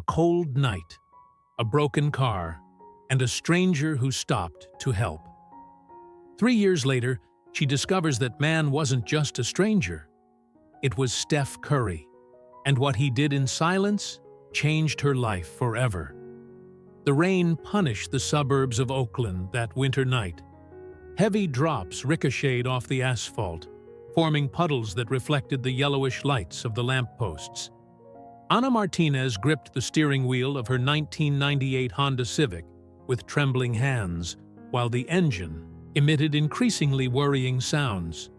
cold night, a broken car, and a stranger who stopped to help. 3 years later, she discovers that man wasn't just a stranger. It was Steph Curry, and what he did in silence changed her life forever. The rain punished the suburbs of Oakland that winter night. Heavy drops ricocheted off the asphalt, forming puddles that reflected the yellowish lights of the lampposts. Ana Martinez gripped the steering wheel of her 1998 Honda Civic with trembling hands, while the engine emitted increasingly worrying sounds.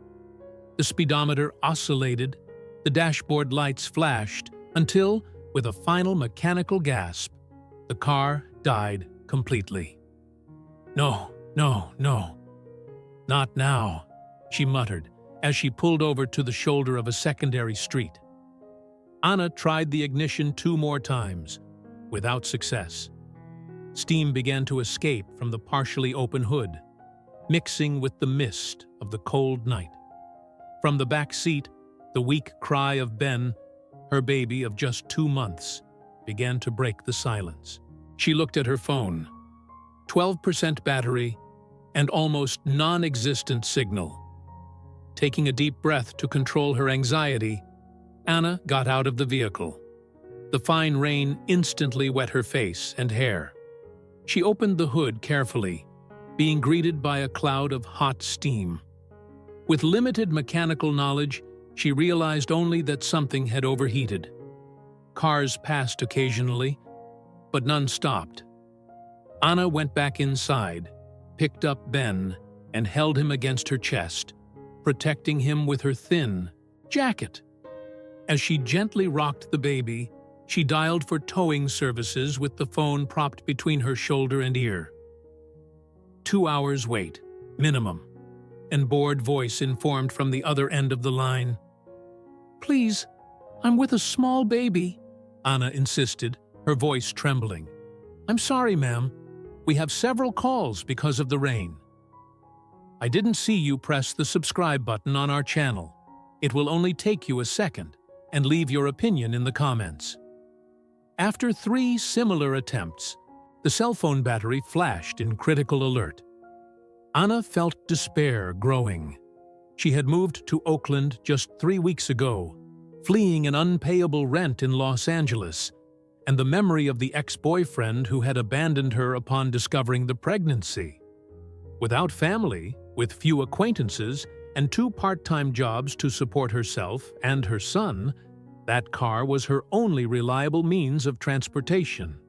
The speedometer oscillated, the dashboard lights flashed, until, with a final mechanical gasp, the car died completely. "No, no, no. Not now," she muttered as she pulled over to the shoulder of a secondary street. Ana tried the ignition 2 more times, without success. Steam began to escape from the partially open hood, mixing with the mist of the cold night. From the back seat, the weak cry of Ben, her baby of just 2 months, began to break the silence. She looked at her phone. 12% battery and almost non-existent signal. Taking a deep breath to control her anxiety, Ana got out of the vehicle. The fine rain instantly wet her face and hair. She opened the hood carefully, being greeted by a cloud of hot steam. With limited mechanical knowledge, she realized only that something had overheated. Cars passed occasionally, but none stopped. Ana went back inside, picked up Ben, and held him against her chest, protecting him with her thin jacket. As she gently rocked the baby, she dialed for towing services with the phone propped between her shoulder and ear. 2 hours wait, minimum, and bored voice informed from the other end of the line. "Please, I'm with a small baby," Ana insisted, her voice trembling. "I'm sorry, ma'am. We have several calls because of the rain." "I didn't see you press the subscribe button on our channel. It will only take you a second, and leave your opinion in the comments." After 3 similar attempts, the cell phone battery flashed in critical alert. Ana felt despair growing. She had moved to Oakland just 3 weeks ago, fleeing an unpayable rent in Los Angeles, and the memory of the ex-boyfriend who had abandoned her upon discovering the pregnancy. Without family, with few acquaintances, and 2 part-time jobs to support herself and her son, that car was her only reliable means of transportation.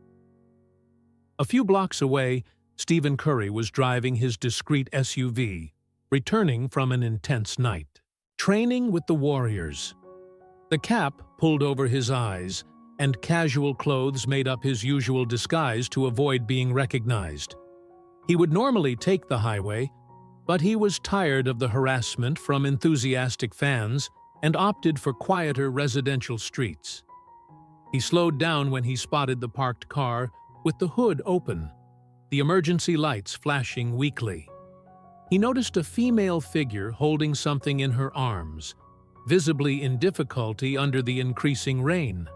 A few blocks away, Stephen Curry was driving his discreet SUV, returning from an intense night. Training with the Warriors. The cap pulled over his eyes, and casual clothes made up his usual disguise to avoid being recognized. He would normally take the highway, but he was tired of the harassment from enthusiastic fans and opted for quieter residential streets. He slowed down when he spotted the parked car with the hood open, the emergency lights flashing weakly. He noticed a female figure holding something in her arms, visibly in difficulty under the increasing rain.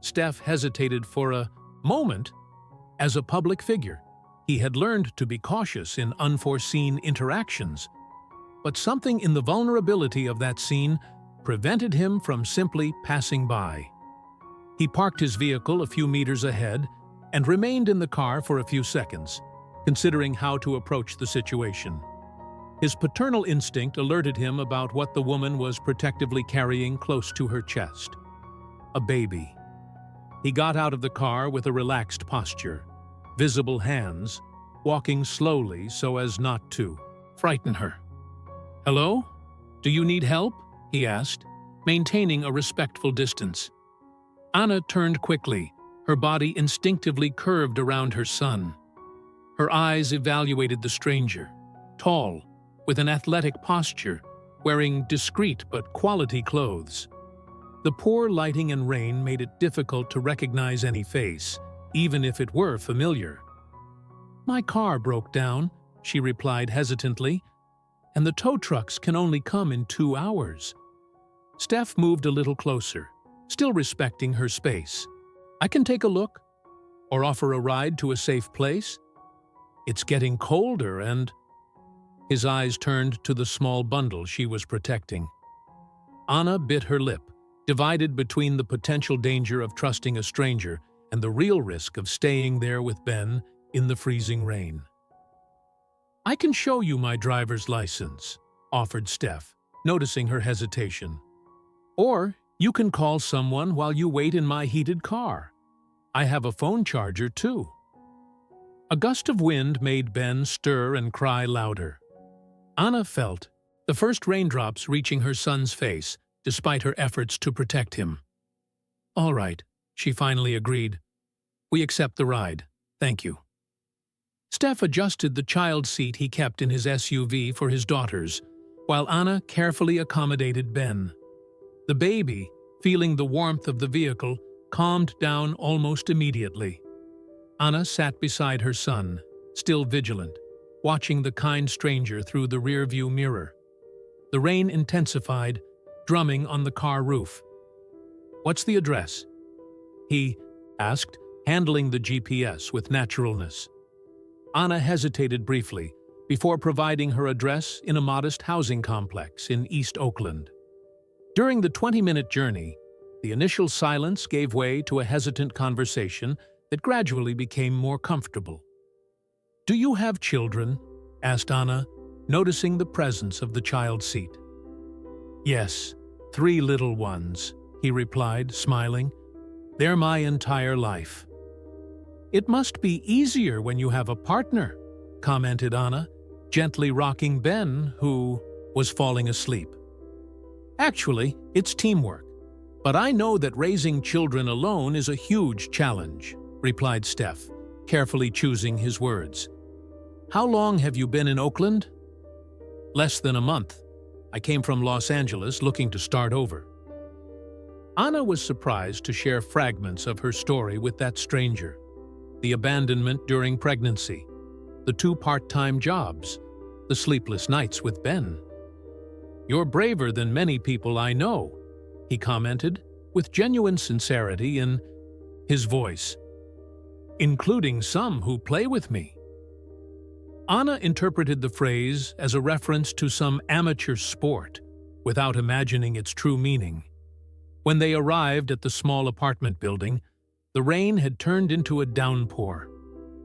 Steph hesitated for a moment. As a public figure, he had learned to be cautious in unforeseen interactions, but something in the vulnerability of that scene prevented him from simply passing by. He parked his vehicle a few meters ahead and remained in the car for a few seconds, considering how to approach the situation. His paternal instinct alerted him about what the woman was protectively carrying close to her chest. A baby. He got out of the car with a relaxed posture, visible hands, walking slowly so as not to frighten her. "Hello? Do you need help?" he asked, maintaining a respectful distance. Ana turned quickly, her body instinctively curved around her son. Her eyes evaluated the stranger, tall, with an athletic posture, wearing discreet but quality clothes. The poor lighting and rain made it difficult to recognize any face, even if it were familiar. "My car broke down," she replied hesitantly, "and the tow trucks can only come in 2 hours." Steph moved a little closer, still respecting her space. I can take a look, or offer a ride to a safe place. It's getting colder and—" His eyes turned to the small bundle she was protecting. Anna bit her lip, divided between the potential danger of trusting a stranger and the real risk of staying there with Ben in the freezing rain. "I can show you my driver's license," offered Steph, noticing her hesitation. "Or you can call someone while you wait in my heated car. I have a phone charger, too." A gust of wind made Ben stir and cry louder. Anna felt the first raindrops reaching her son's face, despite her efforts to protect him. "All right," she finally agreed. "We accept the ride. Thank you." Steph adjusted the child seat he kept in his SUV for his daughters, while Anna carefully accommodated Ben. The baby, feeling the warmth of the vehicle, calmed down almost immediately. Anna sat beside her son, still vigilant, watching the kind stranger through the rearview mirror. The rain intensified, drumming on the car roof. "What's the address?" he asked, handling the GPS with naturalness. Anna hesitated briefly before providing her address in a modest housing complex in East Oakland. During the 20-minute journey, the initial silence gave way to a hesitant conversation that gradually became more comfortable. "Do you have children?" asked Anna, noticing the presence of the child seat. "Yes, 3 little ones," he replied, smiling. "They're my entire life." "It must be easier when you have a partner," commented Anna, gently rocking Ben, who was falling asleep. "Actually, it's teamwork. But I know that raising children alone is a huge challenge," replied Steph, carefully choosing his words. "How long have you been in Oakland?" "Less than a month. I came from Los Angeles looking to start over." Anna was surprised to share fragments of her story with that stranger. The abandonment during pregnancy, the 2 part-time jobs, the sleepless nights with Ben. "You're braver than many people I know," he commented, with genuine sincerity in his voice. "Including some who play with me." Anna interpreted the phrase as a reference to some amateur sport, without imagining its true meaning. When they arrived at the small apartment building, the rain had turned into a downpour.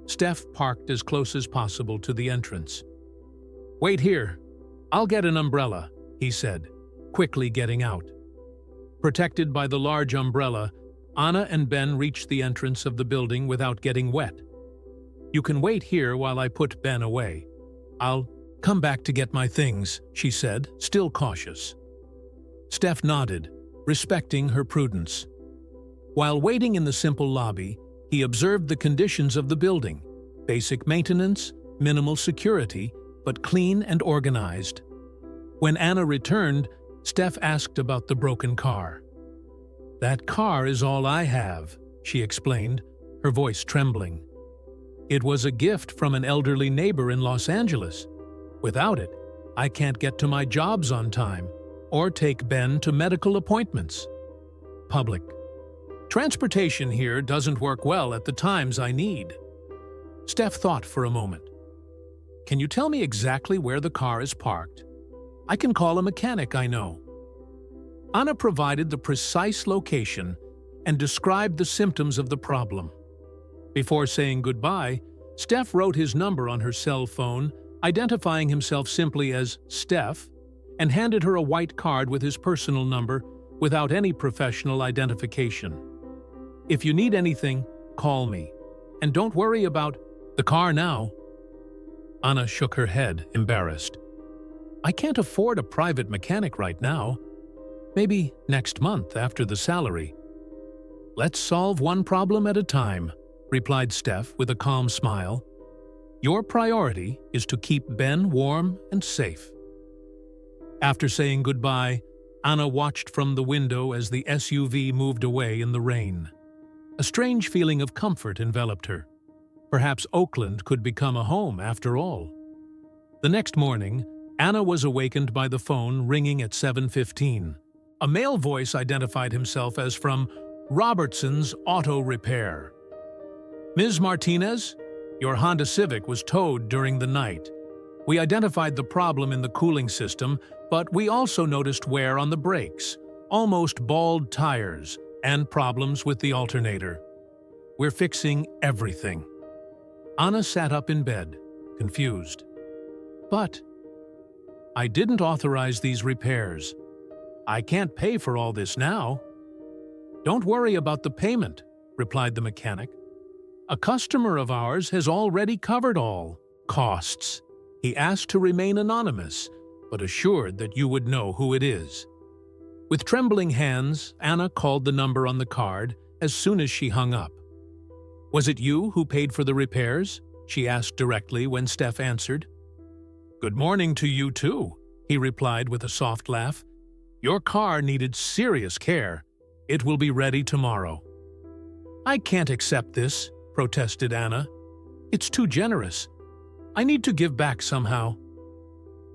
Steph parked as close as possible to the entrance. "Wait here. I'll get an umbrella," he said, quickly getting out. Protected by the large umbrella, Anna and Ben reached the entrance of the building without getting wet. "You can wait here while I put Ben away. I'll come back to get my things," she said, still cautious. Steph nodded, respecting her prudence. While waiting in the simple lobby, he observed the conditions of the building: basic maintenance, minimal security, but clean and organized. When Anna returned, Steph asked about the broken car. "That car is all I have," she explained, her voice trembling. "It was a gift from an elderly neighbor in Los Angeles. Without it, I can't get to my jobs on time or take Ben to medical appointments. Public transportation here doesn't work well at the times I need." Steph thought for a moment. "Can you tell me exactly where the car is parked? I can call a mechanic I know." Anna provided the precise location and described the symptoms of the problem. Before saying goodbye, Steph wrote his number on her cell phone, identifying himself simply as Steph, and handed her a white card with his personal number without any professional identification. "If you need anything, call me. And don't worry about the car now." Anna shook her head, embarrassed. "I can't afford a private mechanic right now. Maybe next month after the salary." "Let's solve one problem at a time," replied Steph with a calm smile. "Your priority is to keep Ben warm and safe." After saying goodbye, Anna watched from the window as the SUV moved away in the rain. A strange feeling of comfort enveloped her. Perhaps Oakland could become a home after all. The next morning, Anna was awakened by the phone ringing at 7:15. A male voice identified himself as from Robertson's Auto Repair. Ms. Martinez, your Honda Civic was towed during the night. We identified the problem in the cooling system, but we also noticed wear on the brakes, almost bald tires, and problems with the alternator. We're fixing everything. Anna sat up in bed, confused. But I didn't authorize these repairs. I can't pay for all this now. Don't worry about the payment, replied the mechanic. A customer of ours has already covered all costs. He asked to remain anonymous, but assured that you would know who it is. With trembling hands, Anna called the number on the card as soon as she hung up. Was it you who paid for the repairs? She asked directly when Steph answered. Good morning to you too, he replied with a soft laugh. Your car needed serious care. It will be ready tomorrow. I can't accept this, protested Anna. It's too generous. I need to give back somehow.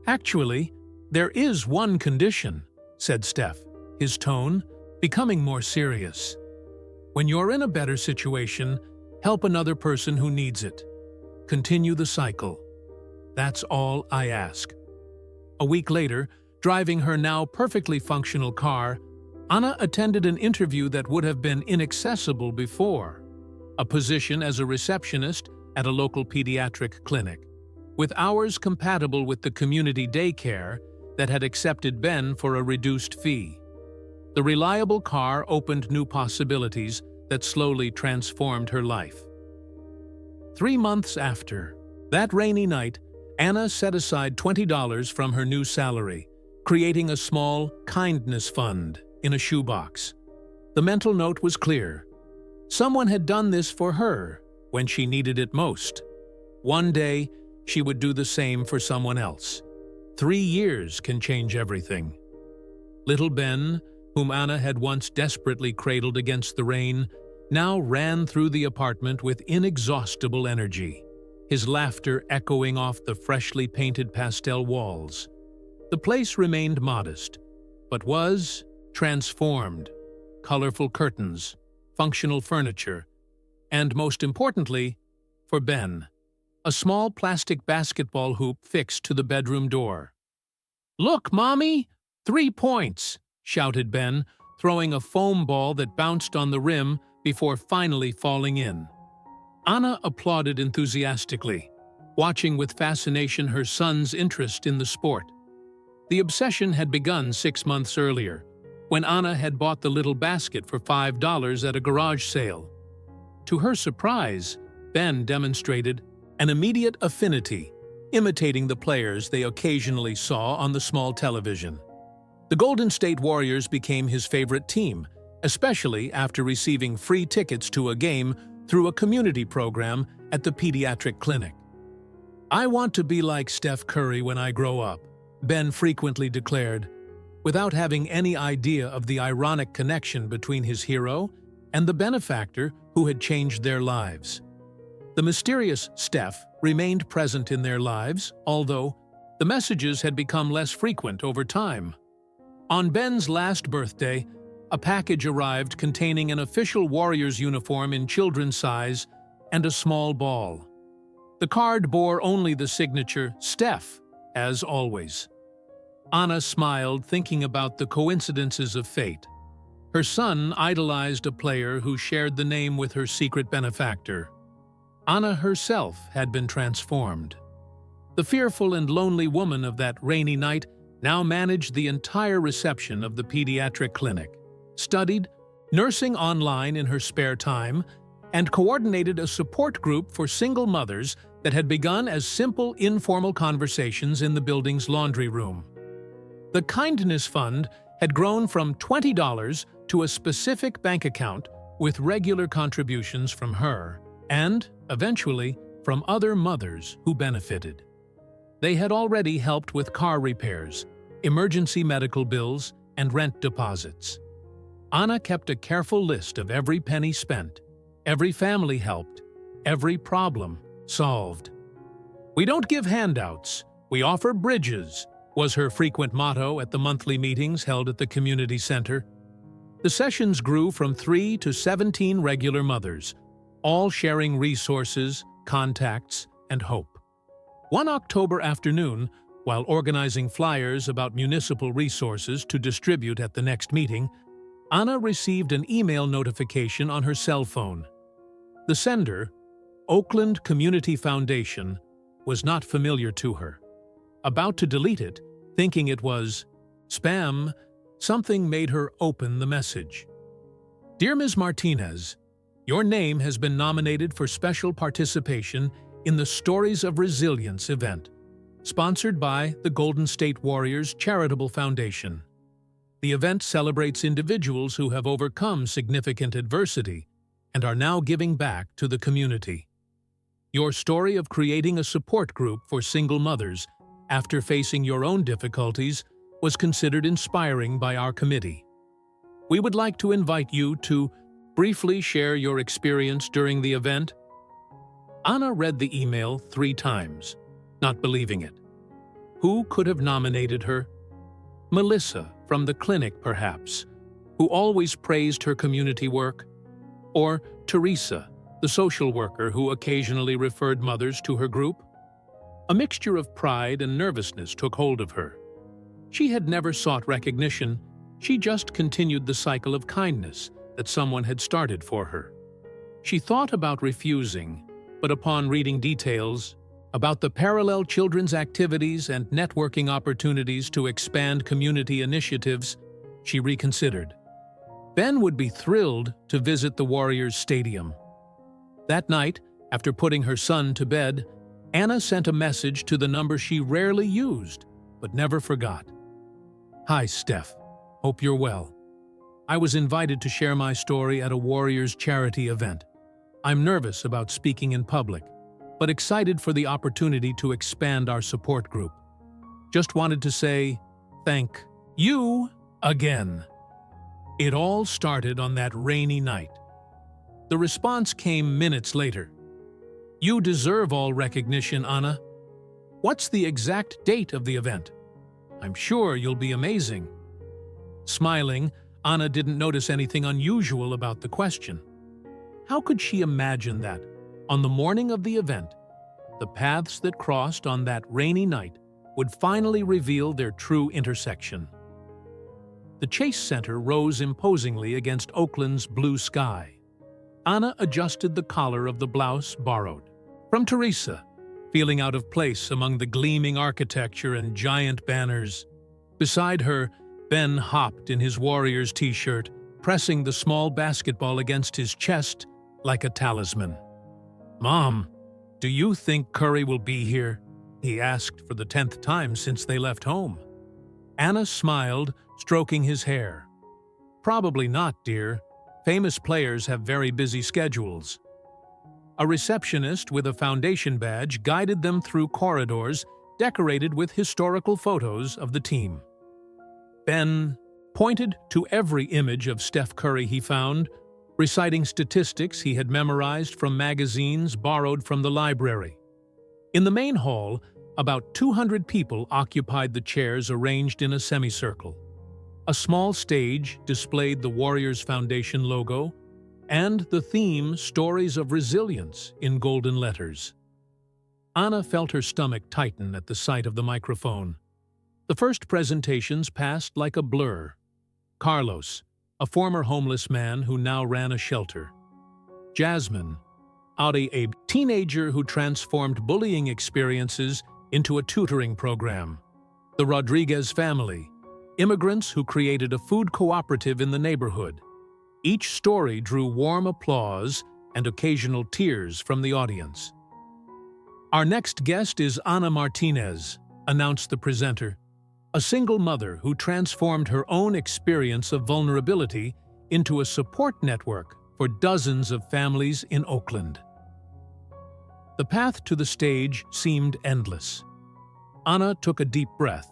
Actually, there is one condition, said Steph, his tone becoming more serious. When you're in a better situation, help another person who needs it. Continue the cycle. That's all I ask. A week later, driving her now perfectly functional car, Anna attended an interview that would have been inaccessible before, a position as a receptionist at a local pediatric clinic, with hours compatible with the community daycare that had accepted Ben for a reduced fee. The reliable car opened new possibilities that slowly transformed her life. 3 months after, that rainy night, Anna set aside $20 from her new salary, creating a small kindness fund in a shoebox. The mental note was clear. Someone had done this for her when she needed it most. One day, she would do the same for someone else. 3 years can change everything. Little Ben, whom Anna had once desperately cradled against the rain, now ran through the apartment with inexhaustible energy, his laughter echoing off the freshly painted pastel walls. The place remained modest, but was transformed. Colorful curtains, functional furniture, and most importantly, for Ben, a small plastic basketball hoop fixed to the bedroom door. "Look, Mommy! 3 points!" shouted Ben, throwing a foam ball that bounced on the rim before finally falling in. Anna applauded enthusiastically, watching with fascination her son's interest in the sport. The obsession had begun 6 months earlier, when Anna had bought the little basket for $5 at a garage sale. To her surprise, Ben demonstrated an immediate affinity, imitating the players they occasionally saw on the small television. The Golden State Warriors became his favorite team, especially after receiving free tickets to a game through a community program at the pediatric clinic. "I want to be like Steph Curry when I grow up," Ben frequently declared, without having any idea of the ironic connection between his hero and the benefactor who had changed their lives. The mysterious Steph remained present in their lives, although the messages had become less frequent over time. On Ben's last birthday, a package arrived containing an official Warriors uniform in children's size and a small ball. The card bore only the signature Steph, as always. Anna smiled, thinking about the coincidences of fate. Her son idolized a player who shared the name with her secret benefactor. Anna herself had been transformed. The fearful and lonely woman of that rainy night now managed the entire reception of the pediatric clinic, studied nursing online in her spare time, and coordinated a support group for single mothers that had begun as simple, informal conversations in the building's laundry room. The Kindness Fund had grown from $20 to a specific bank account with regular contributions from her and, eventually, from other mothers who benefited. They had already helped with car repairs, emergency medical bills, and rent deposits. Anna kept a careful list of every penny spent, every family helped, every problem solved. "We don't give handouts, we offer bridges," was her frequent motto at the monthly meetings held at the community center. The sessions grew from 3 to 17 regular mothers, all sharing resources, contacts, and hope. One October afternoon, while organizing flyers about municipal resources to distribute at the next meeting, Anna received an email notification on her cell phone. The sender, Oakland Community Foundation, was not familiar to her. About to delete it, thinking it was spam, something made her open the message. Dear Ms. Martinez, your name has been nominated for special participation in the Stories of Resilience event, sponsored by the Golden State Warriors Charitable Foundation. The event celebrates individuals who have overcome significant adversity and are now giving back to the community. Your story of creating a support group for single mothers after facing your own difficulties was considered inspiring by our committee. We would like to invite you to briefly share your experience during the event. Anna read the email 3 times, not believing it. Who could have nominated her? Melissa, from the clinic perhaps, who always praised her community work? Or Teresa, the social worker who occasionally referred mothers to her group? A mixture of pride and nervousness took hold of her. She had never sought recognition, she just continued the cycle of kindness that someone had started for her. She thought about refusing, but upon reading details about the parallel children's activities and networking opportunities to expand community initiatives, she reconsidered. Ben would be thrilled to visit the Warriors Stadium. That night, after putting her son to bed, Anna sent a message to the number she rarely used, but never forgot. Hi, Steph. Hope you're well. I was invited to share my story at a Warriors charity event. I'm nervous about speaking in public, but excited for the opportunity to expand our support group. Just wanted to say, thank you again. It all started on that rainy night. The response came minutes later. You deserve all recognition, Anna. What's the exact date of the event? I'm sure you'll be amazing. Smiling, Anna didn't notice anything unusual about the question. How could she imagine that, on the morning of the event, the paths that crossed on that rainy night would finally reveal their true intersection? The Chase Center rose imposingly against Oakland's blue sky. Anna adjusted the collar of the blouse borrowed from Teresa, feeling out of place among the gleaming architecture and giant banners. Beside her, Ben hopped in his Warriors t-shirt, pressing the small basketball against his chest like a talisman. Mom, do you think Curry will be here? He asked for the 10th time since they left home. Anna smiled, stroking his hair. Probably not, dear. Famous players have very busy schedules. A receptionist with a foundation badge guided them through corridors decorated with historical photos of the team. Ben pointed to every image of Steph Curry he found, reciting statistics he had memorized from magazines borrowed from the library. In the main hall, about 200 people occupied the chairs arranged in a semicircle. A small stage displayed the Warriors Foundation logo and the theme Stories of Resilience in golden letters. Anna felt her stomach tighten at the sight of the microphone. The first presentations passed like a blur. Carlos, a former homeless man who now ran a shelter. Jasmine, a teenager who transformed bullying experiences into a tutoring program. The Rodriguez family, immigrants who created a food cooperative in the neighborhood. Each story drew warm applause and occasional tears from the audience. Our next guest is Anna Martinez, announced the presenter, a single mother who transformed her own experience of vulnerability into a support network for dozens of families in Oakland. The path to the stage seemed endless. Anna took a deep breath,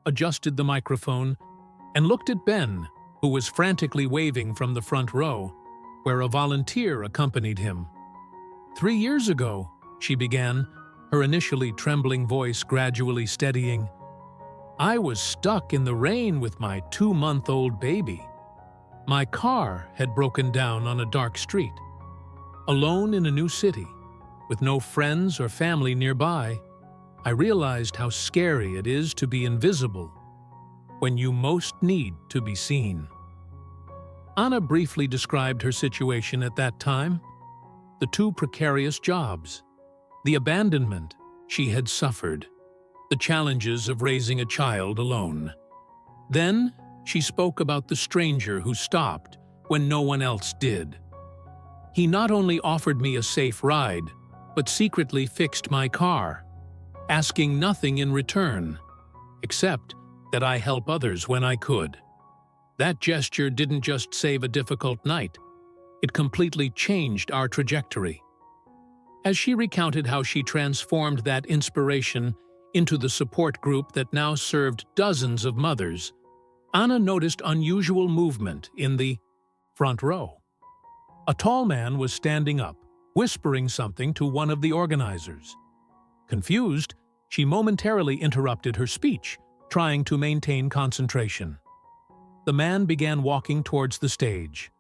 adjusted the microphone, and looked at Ben, who was frantically waving from the front row, where a volunteer accompanied him. 3 years ago, she began, her initially trembling voice gradually steadying, I was stuck in the rain with my 2-month-old baby. My car had broken down on a dark street. Alone in a new city, with no friends or family nearby, I realized how scary it is to be invisible when you most need to be seen. Anna briefly described her situation at that time: the 2 precarious jobs, the abandonment she had suffered, the challenges of raising a child alone. Then she spoke about the stranger who stopped when no one else did. He not only offered me a safe ride, but secretly fixed my car, asking nothing in return, except that I help others when I could. That gesture didn't just save a difficult night, it completely changed our trajectory. As she recounted how she transformed that inspiration into the support group that now served dozens of mothers, Anna noticed unusual movement in the front row. A tall man was standing up, whispering something to one of the organizers. Confused, she momentarily interrupted her speech, trying to maintain concentration. The man began walking towards the stage.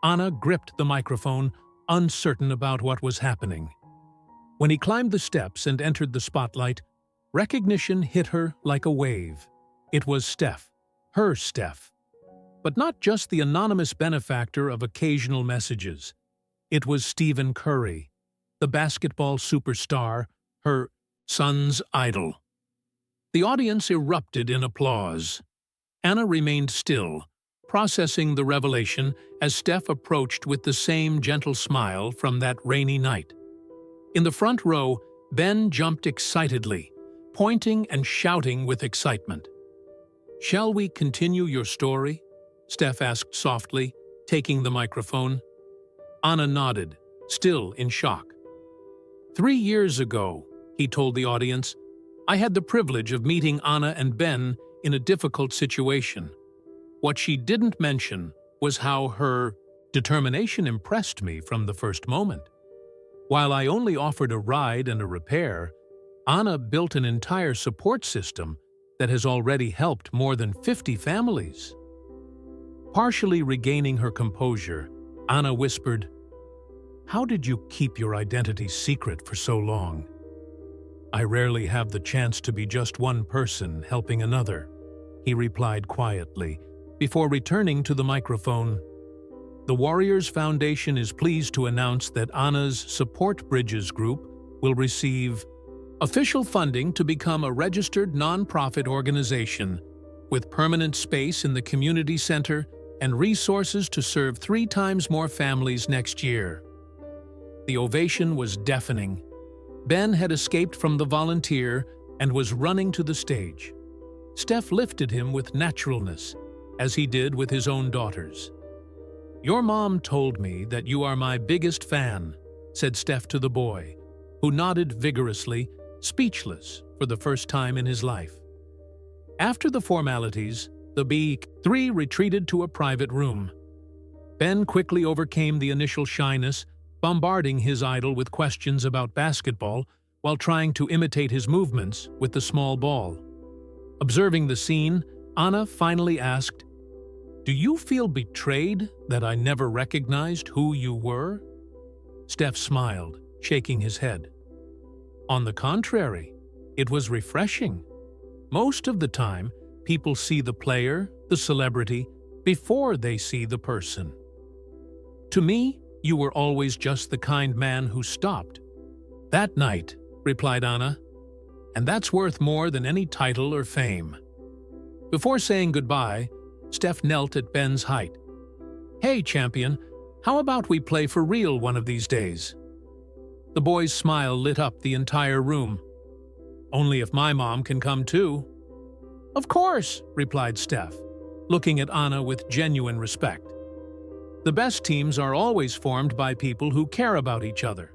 Anna gripped the microphone, uncertain about what was happening. When he climbed the steps and entered the spotlight, recognition hit her like a wave. It was Steph. Her Steph. But not just the anonymous benefactor of occasional messages. It was Stephen Curry, the basketball superstar, her son's idol. The audience erupted in applause. Anna remained still, processing the revelation as Steph approached with the same gentle smile from that rainy night. In the front row, Ben jumped excitedly, pointing and shouting with excitement. "Shall we continue your story?" Steph asked softly, taking the microphone. Anna nodded, still in shock. 3 years ago, he told the audience, I had the privilege of meeting Anna and Ben in a difficult situation. What she didn't mention was how her determination impressed me from the first moment. While I only offered a ride and a repair, Anna built an entire support system that has already helped more than 50 families. Partially regaining her composure, Anna whispered, "How did you keep your identity secret for so long?" "I rarely have the chance to be just one person helping another," he replied quietly, before returning to the microphone. The Warriors Foundation is pleased to announce that Anna's Support Bridges group will receive official funding to become a registered nonprofit organization with permanent space in the community center and resources to serve 3 times more families next year. The ovation was deafening. Ben had escaped from the volunteer and was running to the stage. Steph lifted him with naturalness, as he did with his own daughters. "Your mom told me that you are my biggest fan," said Steph to the boy, who nodded vigorously, speechless for the first time in his life. After the formalities, the B3 retreated to a private room. Ben quickly overcame the initial shyness, bombarding his idol with questions about basketball while trying to imitate his movements with the small ball. Observing the scene, Anna finally asked, "Do you feel betrayed that I never recognized who you were?" Steph smiled, shaking his head. "On the contrary, it was refreshing. Most of the time, people see the player, the celebrity, before they see the person. To me, you were always just the kind man who stopped." "That night," replied Anna, "and that's worth more than any title or fame." Before saying goodbye, Steph knelt at Ben's height. "Hey, champion, how about we play for real one of these days?" The boy's smile lit up the entire room. "Only if my mom can come too." "Of course," replied Steph, looking at Anna with genuine respect. The best teams are always formed by people who care about each other.